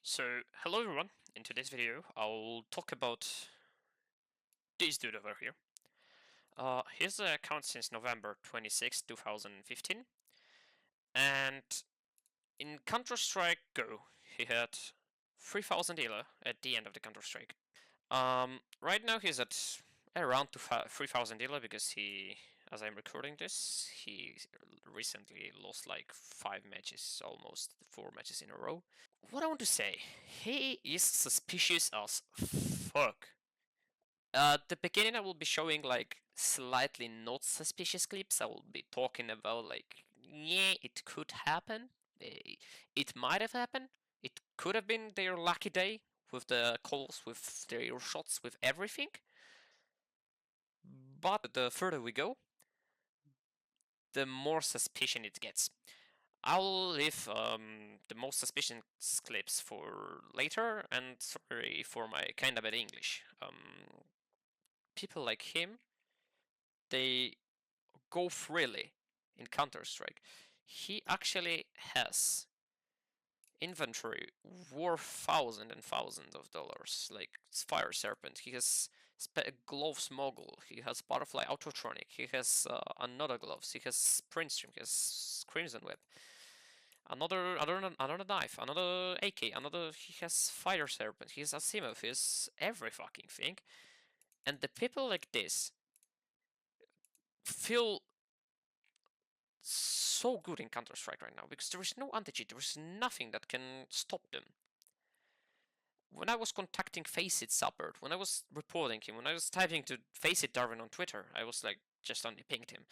So, hello everyone. In today's video, I'll talk about this dude over here. His account since November 26, 2015, and in Counter-Strike Go, he had 3000 elo at the end of the Counter-Strike. Right now he's at around 3000 elo because as I'm recording this, he recently lost like 5 matches, almost 4 matches in a row. What I want to say, he is suspicious as fuck. At the beginning I will be showing like slightly not suspicious clips. I will be talking about like, yeah, it could happen. It might have happened. It could have been their lucky day with the calls, with their shots, with everything. But the further we go, the more suspicion it gets. I'll leave the most suspicious clips for later, and sorry for my kinda bad English. People like him, they go freely in Counter-Strike. He actually has inventory worth thousands and thousands of dollars, like Fire Serpent. He has gloves mogul. He has Butterfly Autotronic. He has another gloves. He has Printstream. He has Crimson Web. Another knife. Another AK. Another. He has Fire Serpent. He has Asimov. He has every fucking thing. And the people like this feel so good in Counter-Strike right now because there is no anti-cheat, there is nothing that can stop them. When I was contacting Faceit Support, when I was reporting him, when I was typing to Faceit Darwin on Twitter, I was like, just only pinged him.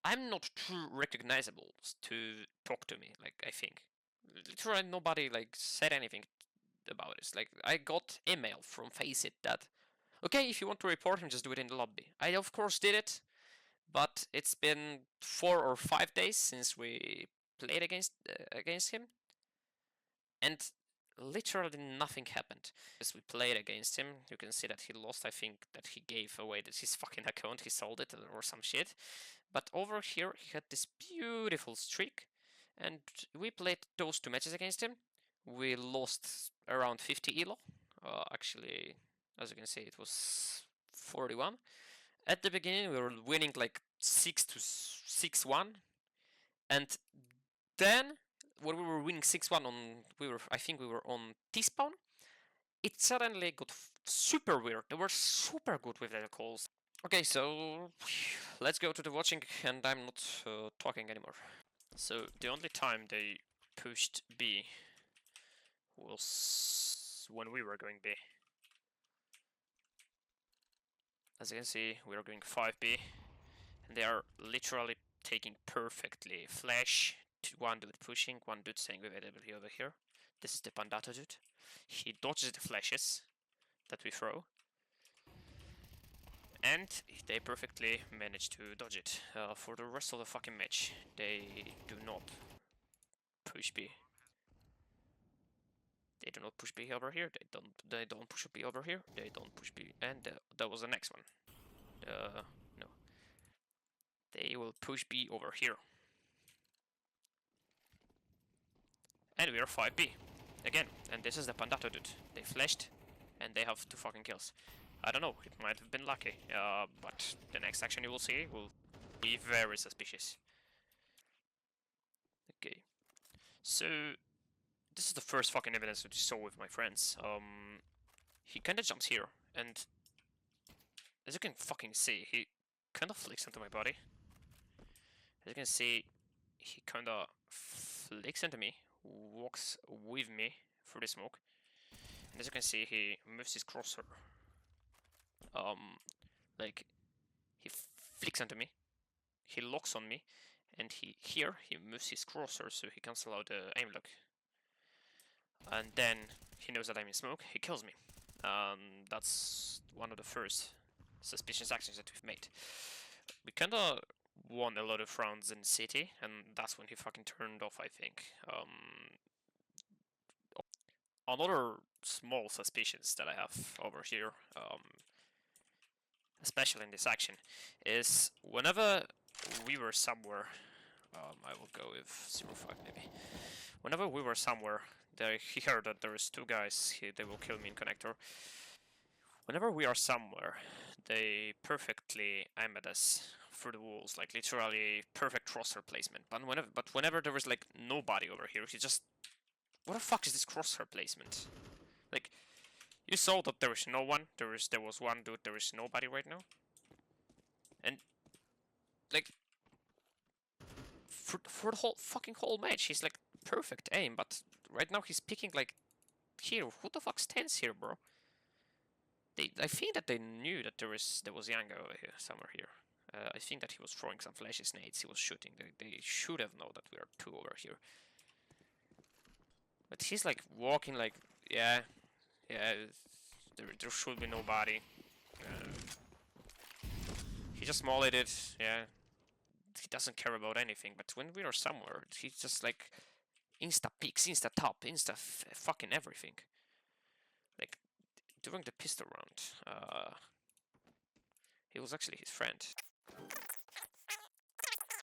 I'm not too recognizable to talk to me, like, I think. Literally nobody, like, said anything about this. Like, I got email from Faceit that, okay, if you want to report him, just do it in the lobby. I, of course, did it. But it's been 4 or 5 days since we played against him, and literally nothing happened. As we played against him, you can see that he lost. I think that he gave away his fucking account, he sold it or some shit. But over here, he had this beautiful streak, and we played those 2 matches against him. We lost around 50 elo. Actually, as you can see, it was 41. At the beginning, we were winning like 6-1, and then when we were winning 6-1 I think we were on T-spawn, it suddenly got super weird. They were super good with their calls. Okay, so let's go to the watching, and I'm not talking anymore. So the only time they pushed B was when we were going B. As you can see, we are going 5B, and they are literally taking perfectly flash. One dude pushing, one dude staying with AW over here. This is the Pandato dude. He dodges the flashes that we throw, and they perfectly manage to dodge it. For the rest of the fucking match, they do not push B. They do not push B over here. They don't push B over here. They don't push B, and that was the next one. No. They will push B over here. And we are 5B. Again, and this is the Pandato dude. They flashed, and they have 2 fucking kills. I don't know, it might have been lucky, but the next action you will see will be very suspicious. Okay. So, this is the first fucking evidence that I saw with my friends. He kinda jumps here, and as you can fucking see, he kinda flicks into my body. As you can see, he kinda flicks into me, walks with me through the smoke, and as you can see, he moves his crosshair. Like, he flicks into me, he locks on me, and he moves his crosshair so he cancels out the aim lock. And then he knows that I'm in smoke, he kills me. That's one of the first suspicious actions that we've made. We kinda won a lot of rounds in City, and that's when he fucking turned off, I think. Another small suspicions that I have over here, especially in this action, is whenever we were somewhere, I will go with 0.5 maybe. Whenever we were somewhere, he heard that there is two guys. They will kill me in connector. Whenever we are somewhere, they perfectly aim at us through the walls, like literally perfect crosshair placement. But whenever there is like nobody over here, he just... What the fuck is this crosshair placement? Like, you saw that there is no one. There was one dude. There is nobody right now. And like, for the whole fucking whole match, he's like perfect aim. But right now he's picking like here. Who the fuck stands here, bro? I think that they knew that there was Yanga over here, somewhere here. I think that he was throwing some flashy nades. He was shooting. They should have known that we are two over here. But he's like walking like, yeah, there should be nobody. He just mollied it, yeah. He doesn't care about anything, but when we are somewhere, he's just like insta peeks, insta top, insta fucking everything. Like during the pistol round, he was actually his friend.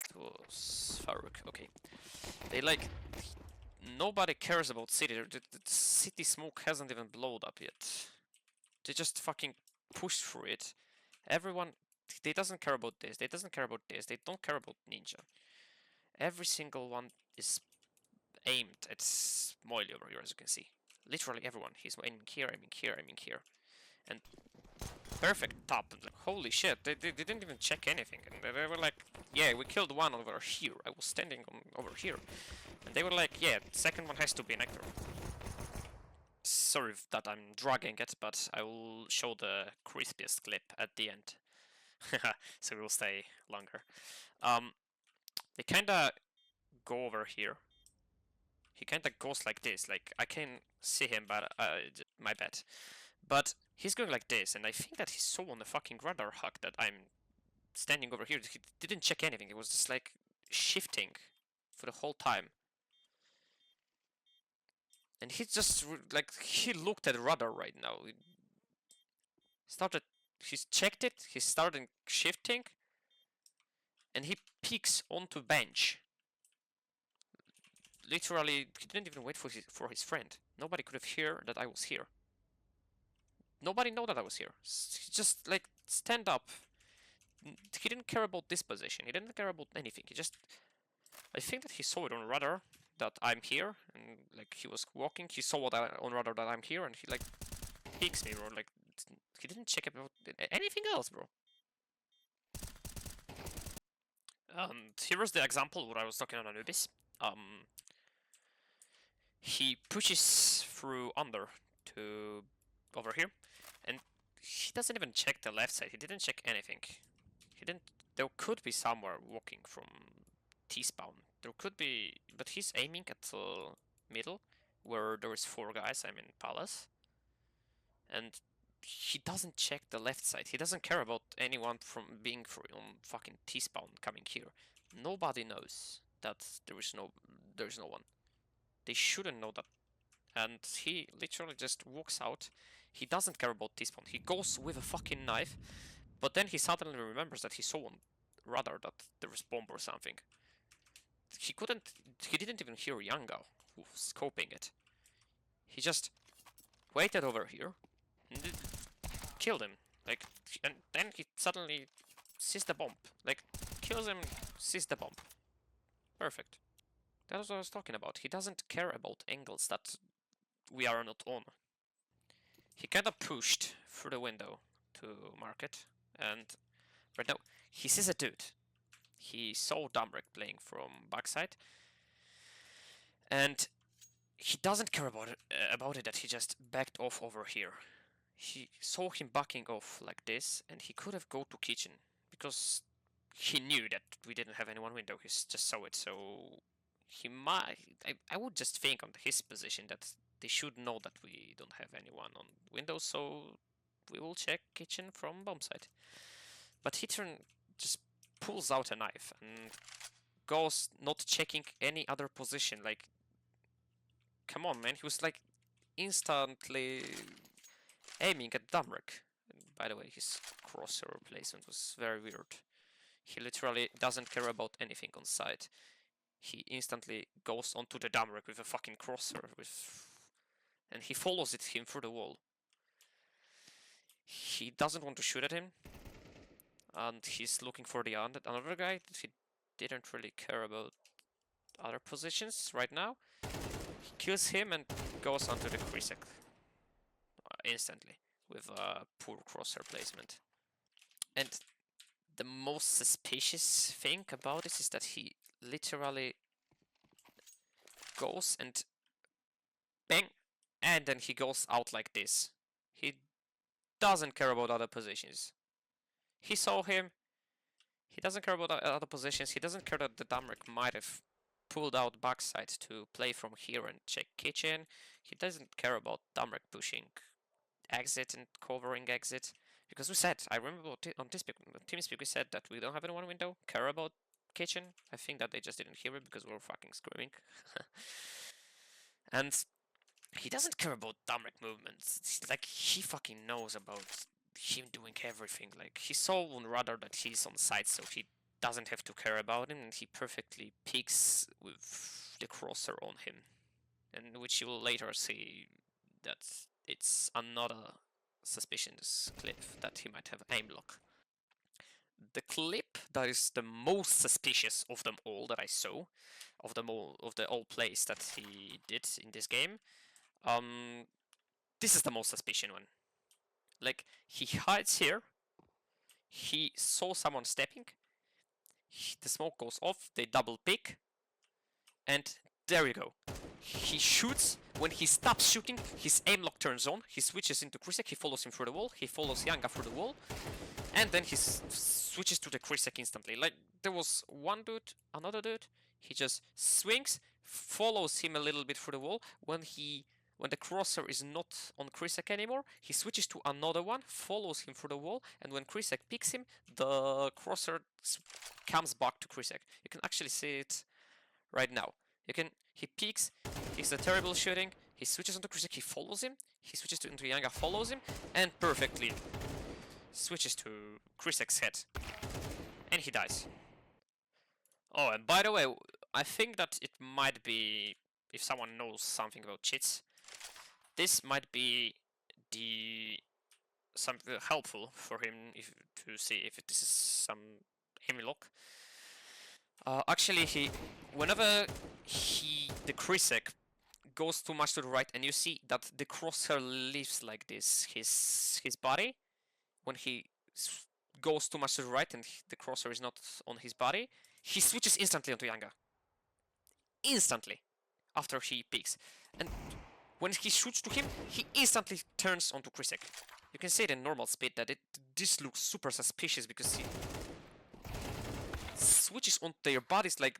It was Farouk, okay. They like, nobody cares about city. The city smoke hasn't even blown up yet. They just fucking push through it. Everyone, they doesn't care about this. They doesn't care about this. They don't care about Ninja. Every single one is aimed at Moily over here, as you can see. Literally everyone. He's aiming here, aiming here, aiming here. And perfect top. And like, holy shit, they didn't even check anything. And they were like, yeah, we killed one over here. I was standing over here. And they were like, yeah, the second one has to be an actor. Sorry that I'm dragging it, but I will show the crispiest clip at the end. So it will stay longer. They kinda go over here. He kinda goes like this, like I can see him, but my bad. But he's going like this, and I think that he saw on the fucking radar hug that I'm standing over here. He didn't check anything. It was just like shifting for the whole time. And he just like he looked at the radar right now. He's checked it. He started shifting, and he peeks onto bench. Literally, he didn't even wait for his friend. Nobody could have heard that I was here. Nobody know that I was here. He just like stand up. He didn't care about this position. He didn't care about anything. He just, I think that he saw it on radar that I'm here, and like he was walking. He saw on radar that I'm here, and he like peeks me, bro. Like he didn't check about anything else, bro. And here is the example what I was talking on Anubis. He pushes through under to over here, and he doesn't even check the left side. He didn't check anything. He didn't. There could be somewhere walking from T-spawn. There could be, but he's aiming at the middle, where there is 4 guys. I'm in Palace, and he doesn't check the left side. He doesn't care about anyone from being on fucking T-spawn coming here. Nobody knows that there is no one. They shouldn't know that. And he literally just walks out. He doesn't care about T-spawn. He goes with a fucking knife, but then he suddenly remembers that he saw on radar that there was bomb or something. He didn't even hear Yanga who was scoping it. He just waited over here and killed him. Like, and then he suddenly sees the bomb. Like, kills him, sees the bomb. Perfect. That was what I was talking about. He doesn't care about angles that we are not on. He kinda pushed through the window to market, and right now he sees a dude. He saw Damrek playing from backside, and he doesn't care about it that he just backed off over here. He saw him backing off like this, and he could have go to kitchen because he knew that we didn't have anyone window. He just saw it, so he might. I would just think on his position that they should know that we don't have anyone on windows, so we will check kitchen from bomb side. But he just pulls out a knife and goes not checking any other position. Like, come on, man. He was like instantly aiming at Damrek. By the way, his crosshair placement was very weird. He literally doesn't care about anything on site. he instantly goes onto the Damrek with a fucking crosser, and he follows him through the wall. He doesn't want to shoot at him, and he's looking for the another guy that he didn't really care about other positions right now. He kills him and goes onto the Krisek instantly with a poor crosshair placement. And the most suspicious thing about this is that he literally goes and bang, and then he goes out like this. He doesn't care about other positions. He saw him. He doesn't care about other positions. He doesn't care that the Damrek might have pulled out backside to play from here and check kitchen. He doesn't care about Damrek pushing exit and covering exit. Because we said, I remember on TeamSpeak we said that we don't have anyone window, care about kitchen. I think that they just didn't hear it because we were fucking screaming. And he doesn't care about Damrek movements. It's like, he fucking knows about him doing everything. Like, he saw on radar that he's on site, so he doesn't have to care about him, and he perfectly picks with the crosser on him. And which you will later see that it's another suspicious clip that he might have aim lock. The clip that is the most suspicious of them all that I saw, of the all plays that he did in this game, this is the most suspicious one. Like, he hides here, he saw someone stepping, the smoke goes off, they double pick, and there you go. He shoots. When he stops shooting, his aim lock turns on. He switches into Krisek. He follows him through the wall. He follows Yanga through the wall. And then he switches to the Krisek instantly. Like, there was one dude, another dude. He just swings, follows him a little bit through the wall. When the crosser is not on Krisek anymore, he switches to another one, follows him through the wall. And when Krisek picks him, the crosser comes back to Krisek. You can actually see it right now. He peeks, he's a terrible shooting, he switches onto Krisek, he follows him, he switches into Yanga, follows him, and perfectly switches to Krisek's head. And he dies. Oh, and by the way, I think that it might be, if someone knows something about cheats, this might be something helpful for him to see if this is some aim lock. Actually, whenever the Krisek goes too much to the right, and you see that the crosshair leaves like this, his body, when he goes too much to the right and the crosshair is not on his body, he switches instantly onto Yanga. Instantly, after he peeks. And when he shoots to him, he instantly turns onto Krisek. You can see it in normal speed that this looks super suspicious because he switches on their bodies like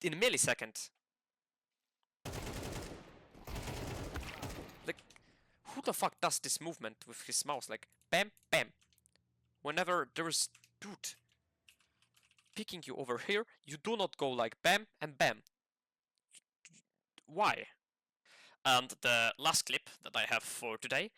in a millisecond. Like, who the fuck does this movement with his mouse? Like, bam, bam. Whenever there's dude picking you over here, you do not go like bam and bam. Why? And the last clip that I have for today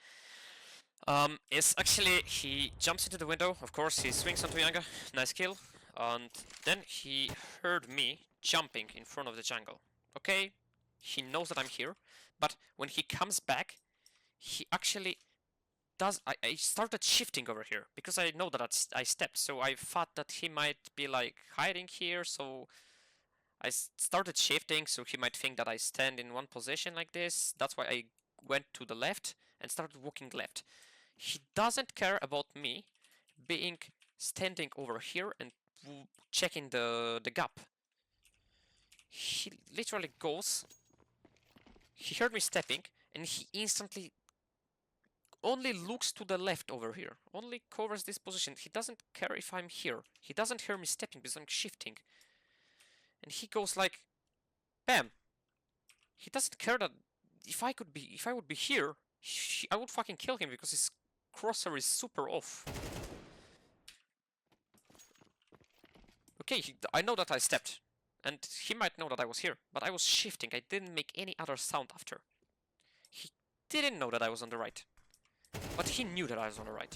is actually he jumps into the window. Of course, he swings onto Yanga. Nice kill. And then he heard me jumping in front of the jungle. Okay, he knows that I'm here, but when he comes back, he actually does. I started shifting over here because I know that I stepped, so I thought that he might be like hiding here, so I started shifting, so he might think that I stand in one position like this. That's why I went to the left and started walking left. He doesn't care about me being standing over here and checking the gap. He literally goes. He heard me stepping, and he instantly only looks to the left over here. Only covers this position. He doesn't care if I'm here. He doesn't hear me stepping because I'm shifting. And he goes like, bam. He doesn't care that if I would be here, I would fucking kill him because his crosser is super off. Okay, I know that I stepped, and he might know that I was here, but I was shifting. I didn't make any other sound after. He didn't know that I was on the right, but he knew that I was on the right.